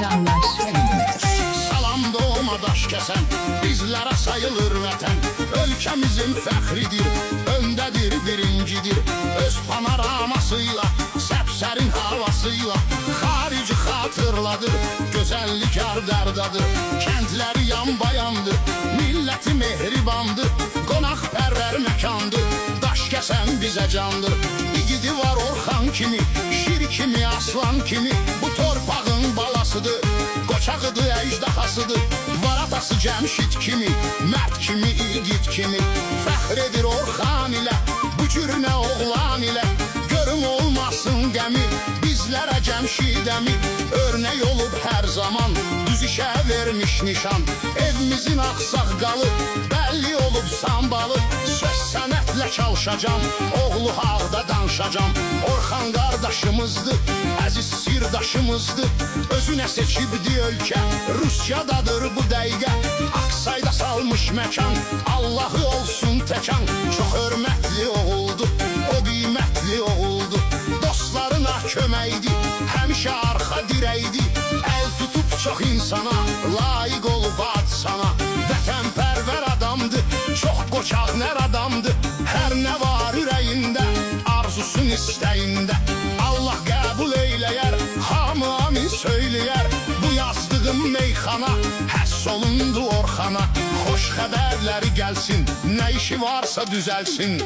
Canlaş. Salam doğma daş kesen, bizlere sayılır vətən. Ölkəmizin fəxridir, öndədir, birincidir. Öz panoramasıyla, səpsərin havasıyla xarici xatırladır, gözəllik ardərdadır. Kəndləri yan bayandır, milləti mehribandır. Qonaqpərvər məkandır, daş kəsən bizə candır. İgidi var Orxan kimi, şir kimi, aslan kimi. Bu torpağın balasıdır, qoçağıdır, əjdahasıdır. Var atası Cəmşid kimi, mərd kimi, igid kimi. Fəxr edir Orxan ilə, bu cürünə oğlan ilə. Görüm olmasın qəmi, bizlərə Cəmşid əmi. Örnək olub hər zaman, düz işə vermiş nişan. Evimizin ağsaqqalı, bəlli olub sambalı. Söz sənətlə çalışacam, oğlu hağda danışacam. Orxan qardaşımızdır, əziz sirdaşımızdır. Özünə seçibdi ölkə, Rusiyadadır bu dəqiqə. Aksayda salmış məkan, Allahı olsun təkan. Çox hörmətli oğuldu, o qiymətli oğuldu. Dostlarına köməkdi, həmişə arxa dirəkdi. Əl tutub çox insana, layiq olub ad sana. Vətənpərvər adamdı, çox qoçaq nər adamdı. Hər nə var ürəyində, arzusun istəyində. Allah qəbul eyləyər, hamı amin söyləyər. Bu yazdığım meyxana, həss olundu Orxana. Xoş xəbərləri gəlsin, nə işi varsa düzəlsin.